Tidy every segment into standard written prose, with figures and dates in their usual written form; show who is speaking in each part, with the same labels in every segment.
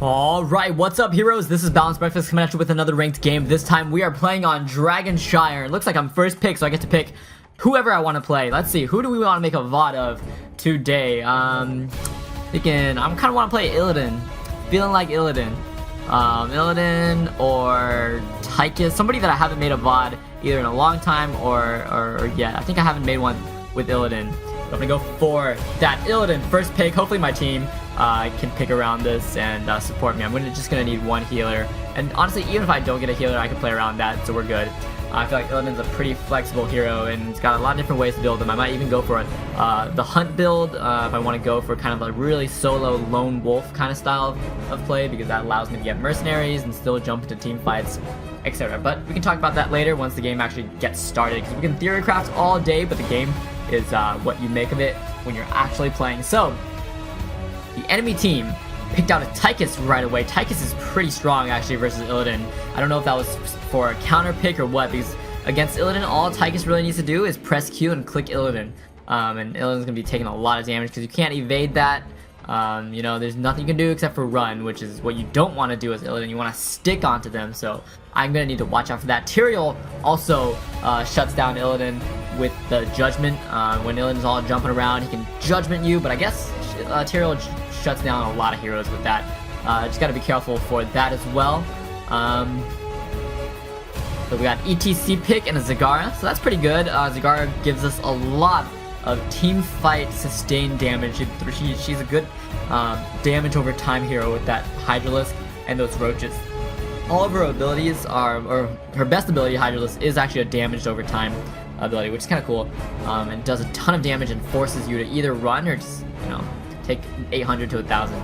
Speaker 1: Alright, what's up heroes? This is Balanced Breakfast coming at you with another ranked game. This time we are playing on Dragonshire. It looks like I'm first pick, so I get to pick whoever I want to play. Let's see, who do we want to make a VOD of today? Thinking, I kind of want to play Illidan. Feeling like Illidan. Illidan or Tychus. Somebody that I haven't made a VOD either in a long time or yeah, I think I haven't made one with Illidan. So I'm gonna go for that Illidan first pick. Hopefully my team can pick around this and support me. I'm just gonna need one healer, and honestly, even if I don't get a healer, I can play around that, so we're good. I feel like Illidan's a pretty flexible hero, and it's got a lot of different ways to build him. I might even go for the hunt build if I want to go for kind of a really solo lone wolf kind of style of play, because that allows me to get mercenaries and still jump into team fights, etc. But we can talk about that later once the game actually gets started, because we can theory craft all day, but the game is what you make of it when you're actually playing. So the enemy team picked out a Tychus right away. Tychus is pretty strong actually versus Illidan. I don't know if that was for a counter pick or what, because against Illidan, all Tychus really needs to do is press Q and click Illidan. And Illidan's gonna be taking a lot of damage because you can't evade that. You know, there's nothing you can do except for run, which is what you don't want to do as Illidan. You want to stick onto them, so I'm gonna need to watch out for that. Tyrael also shuts down Illidan with the judgment. When Illidan's all jumping around, he can judgment you, but I guess Tyrael shuts down a lot of heroes with that. Just gotta be careful for that as well. So we got ETC pick and a Zagara, so that's pretty good. Zagara gives us a lot of team fight sustained damage. She's a good damage over time hero with that Hydralisk and those roaches. All of her abilities are, or her best ability, Hydralisk, is actually a damaged over time ability, which is kind of cool, and does a ton of damage and forces you to either run or just, you know, take 800 to 1,000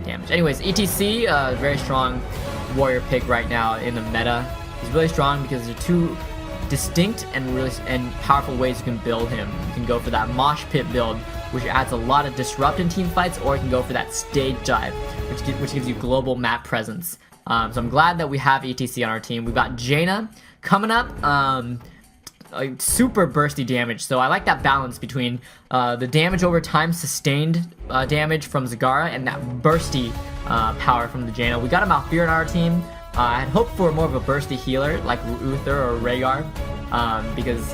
Speaker 1: damage. Anyways, ETC, very strong warrior pick right now in the meta. He's really strong because there are two distinct and powerful ways you can build him. You can go for that mosh pit build, which adds a lot of disrupt in team fights, or you can go for that stage dive, which gives you global map presence. So I'm glad that we have ETC on our team. We've got Jaina coming up. Super bursty damage, so I like that balance between the damage over time sustained damage from Zagara and that bursty power from the Jaina. We got a Malfear on our team. I had hoped for more of a bursty healer like Uther or Rhaegar, because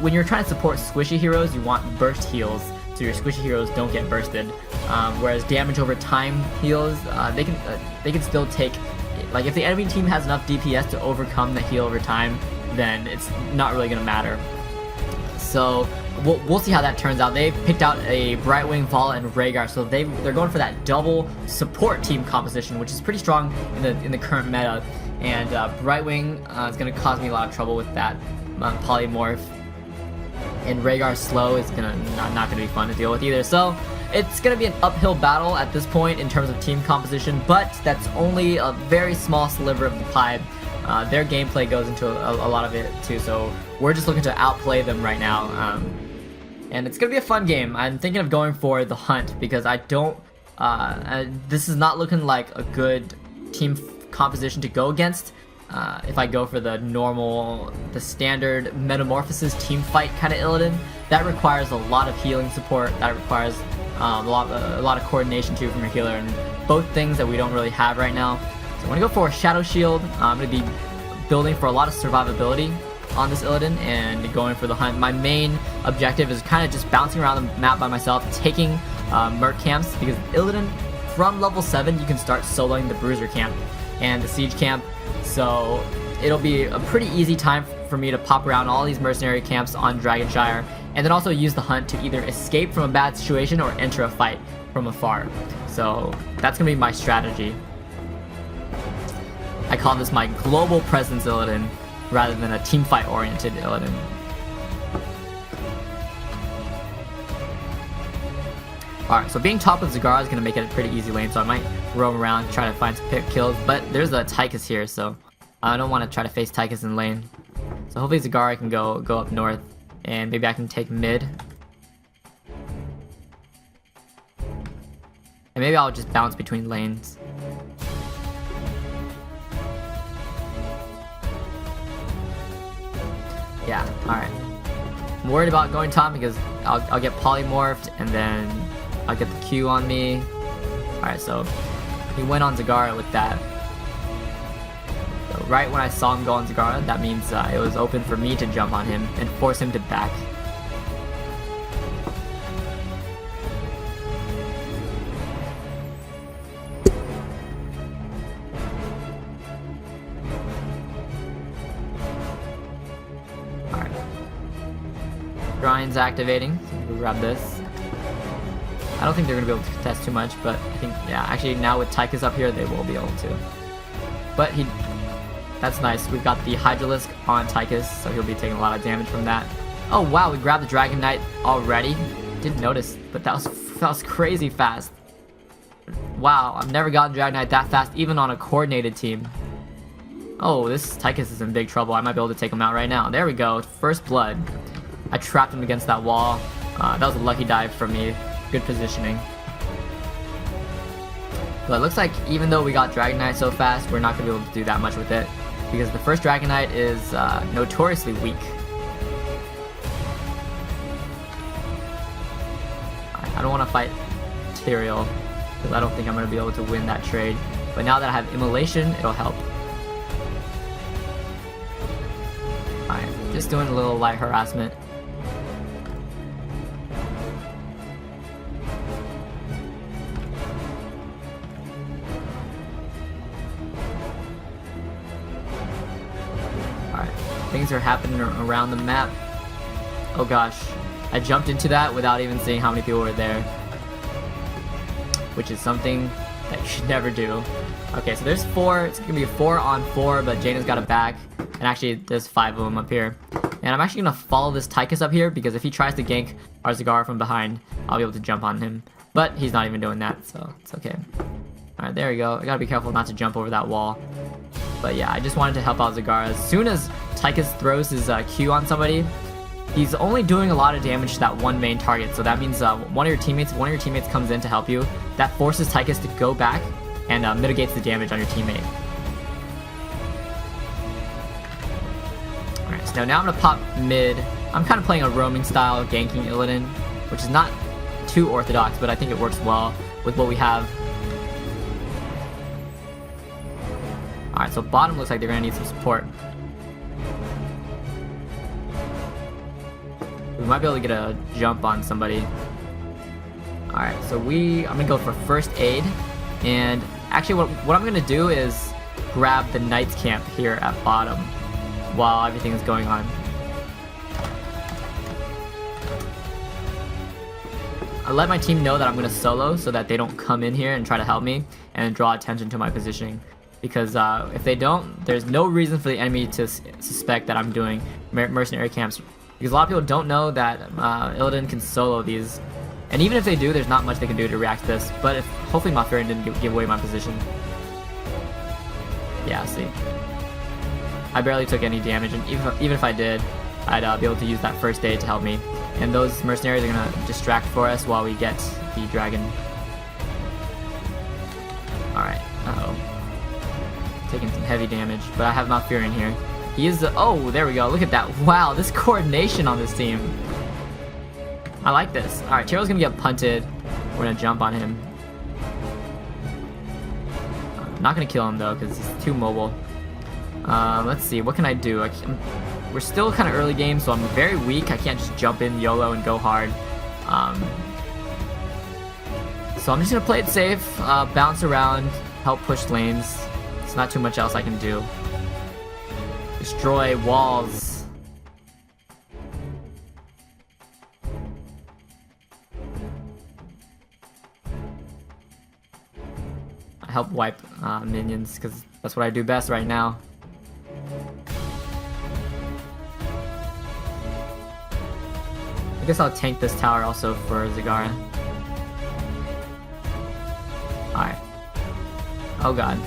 Speaker 1: when you're trying to support squishy heroes, you want burst heals so your squishy heroes don't get bursted, whereas damage over time heals, they can still take, like, if the enemy team has enough DPS to overcome the heal over time, then it's not really gonna matter. So we'll see how that turns out. They picked out a Brightwing, Vala, and Rhaegar, so they're going for that double support team composition, which is pretty strong in the current meta. And Brightwing is gonna cause me a lot of trouble with that polymorph, and Rhaegar's slow is not gonna be fun to deal with either. So it's gonna be an uphill battle at this point in terms of team composition, but that's only a very small sliver of the pie. Their gameplay goes into a lot of it too, so we're just looking to outplay them right now, and it's gonna be a fun game. I'm thinking of going for the hunt because I don't. This is not looking like a good team composition to go against. If I go for the standard Metamorphosis team fight kind of Illidan, that requires a lot of healing support. That requires a lot of coordination too from your healer, and both things that we don't really have right now. I'm going to go for a Shadow Shield. I'm going to be building for a lot of survivability on this Illidan and going for the hunt. My main objective is kind of just bouncing around the map by myself, taking Merc camps, because Illidan, from level 7, you can start soloing the Bruiser camp and the Siege camp. So it'll be a pretty easy time for me to pop around all these mercenary camps on Dragonshire, and then also use the hunt to either escape from a bad situation or enter a fight from afar. So that's going to be my strategy. I call this my global presence Illidan rather than a teamfight oriented Illidan. Alright, so being top with Zagara is going to make it a pretty easy lane, so I might roam around, try to find some pick kills, but there's a Tychus here, so I don't want to try to face Tychus in lane. So hopefully Zagara can go up north, and maybe I can take mid. And maybe I'll just bounce between lanes. Yeah, alright. I'm worried about going top because I'll get polymorphed and then I'll get the Q on me. Alright, so He went on Zagara with that. So right when I saw him go on Zagara, that means it was open for me to jump on him and force him to back. Alright. Grind's activating. So we'll grab this. I don't think they're going to be able to contest too much, but I think, yeah, actually now with Tychus up here, they will be able to. But that's nice. We've got the Hydralisk on Tychus, so he'll be taking a lot of damage from that. Oh wow, we grabbed the Dragon Knight already. Didn't notice, but that was crazy fast. Wow, I've never gotten Dragon Knight that fast, even on a coordinated team. Oh, this Tychus is in big trouble. I might be able to take him out right now. There we go, first blood. I trapped him against that wall. That was a lucky dive from me. Good positioning. But it looks like even though we got Dragon Knight so fast, we're not going to be able to do that much with it. Because the first Dragon Knight is notoriously weak. I don't want to fight Tyrael, because I don't think I'm going to be able to win that trade. But now that I have Immolation, it'll help. Alright, just doing a little light harassment. Things are happening around the map. Oh gosh, I jumped into that without even seeing how many people were there, which is something that you should never do. Okay, so there's 4. It's gonna be a 4-on-4, but Jaina's got it back, and actually there's 5 of them up here. And I'm actually gonna follow this Tychus up here because if he tries to gank our Zagara from behind, I'll be able to jump on him. But he's not even doing that, so it's okay. All right, there we go. I gotta be careful not to jump over that wall. But yeah, I just wanted to help out Zagara. As soon as Tychus throws his Q on somebody, he's only doing a lot of damage to that one main target. So that means one of your teammates comes in to help you. That forces Tychus to go back and mitigates the damage on your teammate. Alright, so now I'm going to pop mid. I'm kind of playing a roaming style, ganking Illidan, which is not too orthodox, but I think it works well with what we have. Alright, so bottom looks like they're going to need some support. We might be able to get a jump on somebody. Alright, so I'm going to go for first aid. And actually what I'm going to do is grab the Knight's Camp here at bottom while everything is going on. I let my team know that I'm going to solo so that they don't come in here and try to help me and draw attention to my positioning. Because if they don't, there's no reason for the enemy to suspect that I'm doing mercenary camps. Because a lot of people don't know that Illidan can solo these. And even if they do, there's not much they can do to react to this. But if hopefully Malfurion didn't give away my position. Yeah, see. I barely took any damage, and even if I did, I'd be able to use that first aid to help me. And those mercenaries are going to distract for us while we get the dragon. Alright, uh-oh. Taking some heavy damage, but I have Malfurion here. He is oh, there we go. Look at that. Wow, this coordination on this team. I like this. Alright, Tyrael's gonna get punted. We're gonna jump on him. I'm not gonna kill him though, because he's too mobile. Let's see, what can I do? We're still kind of early game, so I'm very weak. I can't just jump in YOLO and go hard. So I'm just gonna play it safe, bounce around, help push lanes. There's not too much else I can do. Destroy walls. I help wipe minions because that's what I do best right now. I guess I'll tank this tower also for Zagara. Alright. Oh god.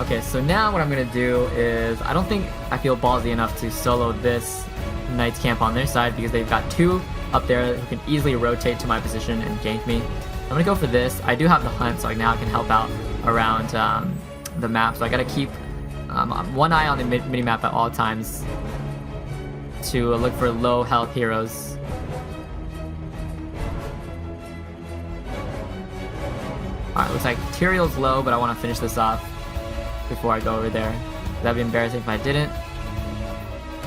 Speaker 1: Okay, so now what I'm gonna do is, I don't think I feel ballsy enough to solo this Knight's Camp on their side because they've got 2 up there who can easily rotate to my position and gank me. I'm gonna go for this. I do have the hunt, so now I can help out around the map. So I gotta keep one eye on the mini-map at all times to look for low health heroes. looks like Tyrael's low, but I want to finish this off before I go over there. That'd be embarrassing if I didn't.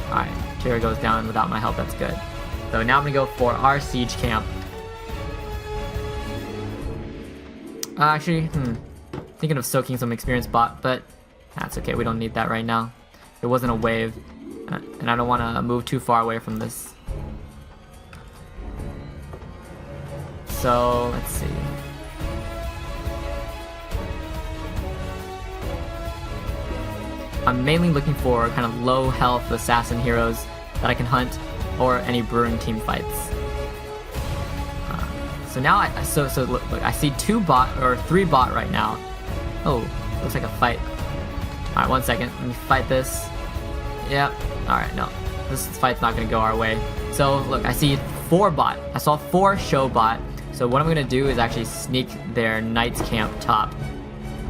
Speaker 1: Alright, Tyrael goes down without my help, that's good. So now I'm gonna go for our siege camp. Actually, thinking of soaking some experience bot, but that's okay, we don't need that right now. It wasn't a wave, and I don't want to move too far away from this. So, let's see. I'm mainly looking for kind of low health assassin heroes that I can hunt, or any brewing team fights. So now look, I see 2 bot or 3 bot right now. Oh, looks like a fight. All right, 1 second. Let me fight this. Yep. All right, no, this fight's not gonna go our way. So look, I see 4 bot. I saw 4 show bot. So what I'm gonna do is actually sneak their Knights camp top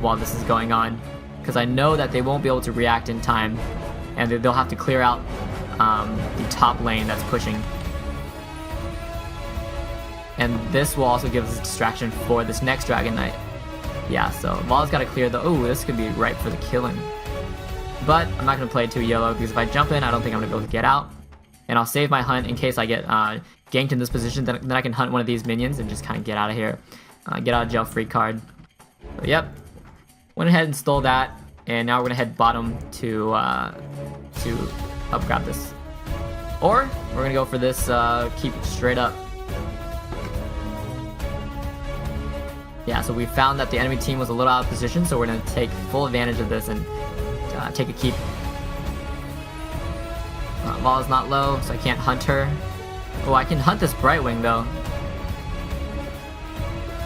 Speaker 1: while this is going on, because I know that they won't be able to react in time, and they'll have to clear out the top lane that's pushing. And this will also give us a distraction for this next Dragon Knight. Yeah, so Val's got to clear the... Oh, this could be ripe for the killing. But I'm not going to play too yellow, because if I jump in, I don't think I'm going to be able to get out. And I'll save my hunt in case I get ganked in this position. Then I can hunt one of these minions and just kind of get out of here. Get out of jail free card. So, yep. Went ahead and stole that. And now we're going to head bottom to help grab this. Or we're going to go for this keep straight up. Yeah, so we found that the enemy team was a little out of position, so we're going to take full advantage of this and take a keep. Maul is not low, so I can't hunt her. Oh, I can hunt this Brightwing though.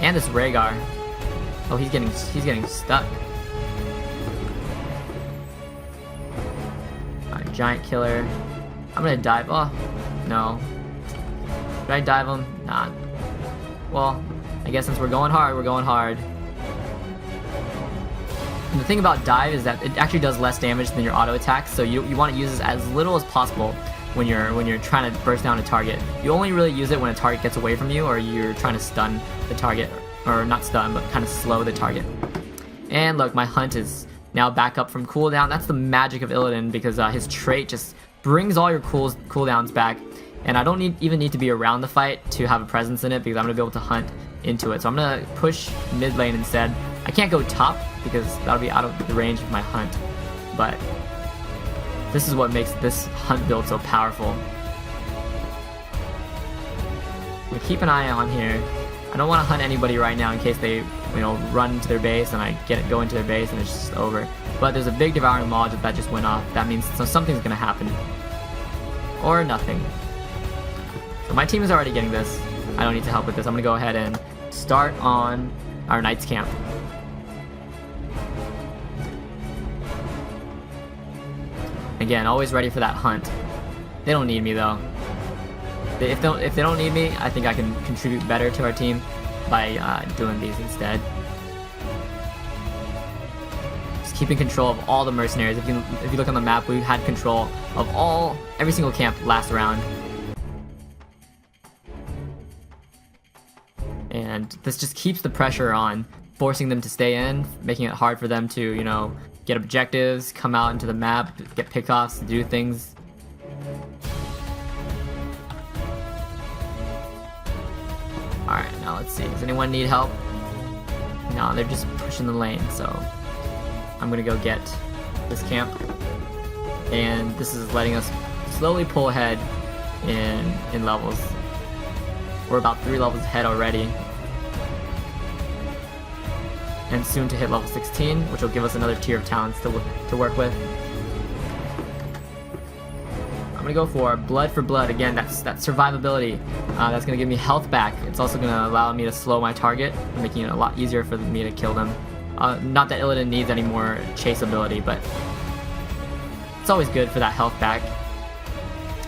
Speaker 1: And this Rhaegar. Oh, he's getting stuck. Alright, Giant Killer. I'm gonna dive. Oh, no. Should I dive him? Nah. Well, I guess since we're going hard, we're going hard. And the thing about dive is that it actually does less damage than your auto attacks, so you want to use this as little as possible when you're trying to burst down a target. You only really use it when a target gets away from you, or you're trying to stun the target, or not stun, but kind of slow the target. And look, my hunt is now back up from cooldown. That's the magic of Illidan, because his trait just brings all your cooldowns back, and I don't even need to be around the fight to have a presence in it, because I'm gonna be able to hunt into it. So I'm gonna push mid lane instead. I can't go top because that'll be out of the range of my hunt, but this is what makes this hunt build so powerful. We keep an eye on here. I don't want to hunt anybody right now in case they, run into their base and I go into their base and it's just over. But there's a big devouring maw that just went off. That means something's gonna happen, or nothing. So my team is already getting this. I don't need to help with this. I'm gonna go ahead and start on our Knights camp. Again, always ready for that hunt. They don't need me though. If they don't need me, I think I can contribute better to our team by doing these instead. Just keeping control of all the mercenaries. If you look on the map, we had control of every single camp last round. And this just keeps the pressure on, forcing them to stay in, making it hard for them to, get objectives, come out into the map, get pickoffs, do things. Alright, now let's see. Does anyone need help? No, they're just pushing the lane, so I'm gonna go get this camp. And this is letting us slowly pull ahead in levels. We're about 3 levels ahead already. And soon to hit level 16, which will give us another tier of talents to work with. I'm gonna go for blood for blood. Again, that's survivability. That's gonna give me health back. It's also gonna allow me to slow my target, making it a lot easier for me to kill them. Not that Illidan needs any more chase ability, but it's always good for that health back.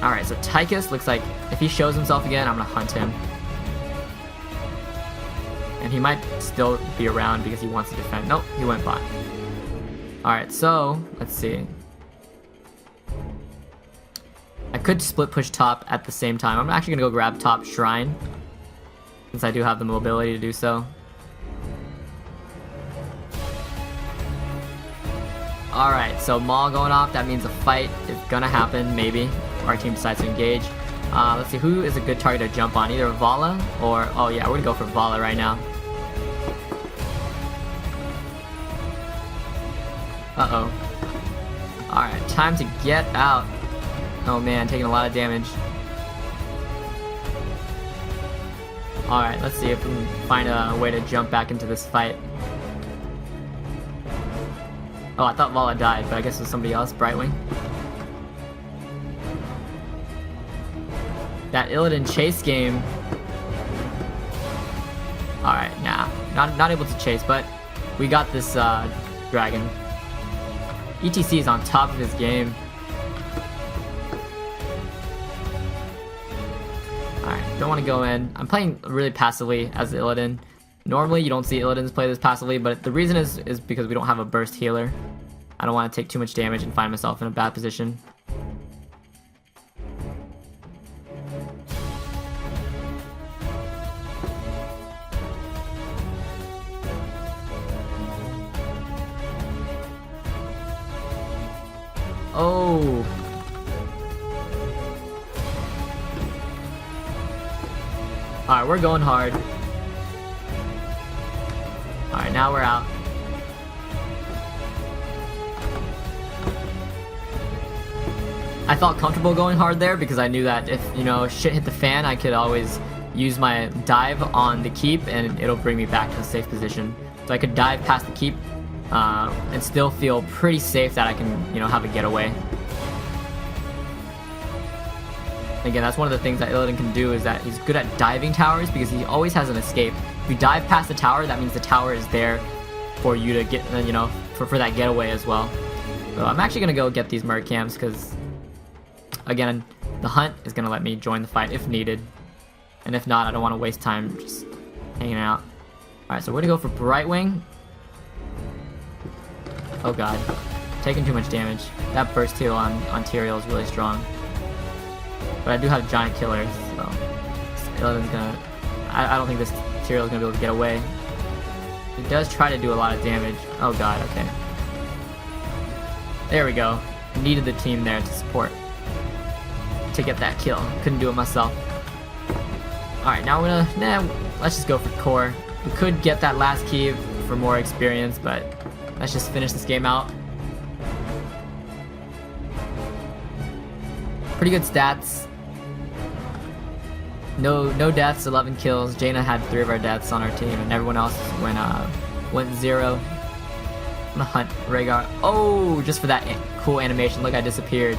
Speaker 1: Alright, so Tychus looks like if he shows himself again, I'm gonna hunt him. And he might still be around because he wants to defend. Nope, he went bot. Alright, so let's see. I could split push top at the same time. I'm actually gonna go grab top shrine, since I do have the mobility to do so. Alright, so Maul going off, that means a fight is gonna happen, maybe. Our team decides to engage. Let's see, who is a good target to jump on? Either Vala or... Oh yeah, we're gonna go for Vala right now. Uh-oh. Alright, time to get out. Oh man, taking a lot of damage. Alright, let's see if we can find a way to jump back into this fight. Oh, I thought Vala died, but I guess it was somebody else. Brightwing. That Illidan chase game. Alright, nah. Not able to chase, but we got this dragon. ETC is on top of his game. Alright, don't want to go in. I'm playing really passively as Illidan. Normally you don't see Illidans play this passively, but the reason is because we don't have a burst healer. I don't want to take too much damage and find myself in a bad position. Oh. Alright, we're going hard. Alright, now we're out. I felt comfortable going hard there because I knew that if, you know, shit hit the fan, I could always use my dive on the keep and it'll bring me back to a safe position. So I could dive past the keep and still feel pretty safe that I can, you know, have a getaway. Again, that's one of the things that Illidan can do, is that he's good at diving towers because he always has an escape. If you dive past the tower, that means the tower is there for you to get, you know, for that getaway as well. So I'm actually going to go get these Merc Cams because, again, the hunt is going to let me join the fight if needed. And if not, I don't want to waste time just hanging out. Alright, so we're going to go for Brightwing. Oh god. Taking too much damage. That burst heal on Tyrael is really strong. But I do have giant killers, so Illidan's gonna... I don't think this Tyrael is gonna be able to get away. He does try to do a lot of damage. Oh god, okay. There we go. Needed the team there to support. To get that kill. Couldn't do it myself. Alright, now we're gonna... let's just go for core. We could get that last key for more experience, but let's just finish this game out. Pretty good stats. No deaths, 11 kills. Jaina had 3 of our deaths on our team, and everyone else went 0. I'm gonna hunt Rhaegar. Oh, just for that cool animation. Look, I disappeared.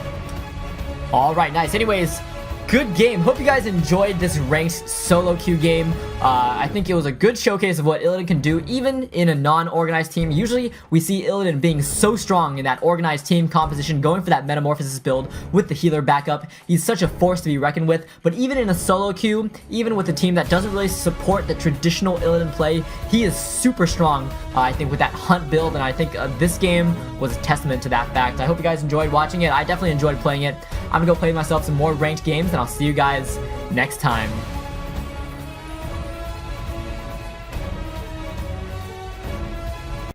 Speaker 1: Alright, nice. Anyways, good game. Hope you guys enjoyed this ranked solo queue game. I think it was a good showcase of what Illidan can do, even in a non-organized team. Usually, we see Illidan being so strong in that organized team composition, going for that Metamorphosis build with the healer backup. He's such a force to be reckoned with, but even in a solo queue, even with a team that doesn't really support the traditional Illidan play, he is super strong, I think, with that hunt build, and I think this game was a testament to that fact. I hope you guys enjoyed watching it. I definitely enjoyed playing it. I'm gonna go play myself some more ranked games, and I'll see you guys next time.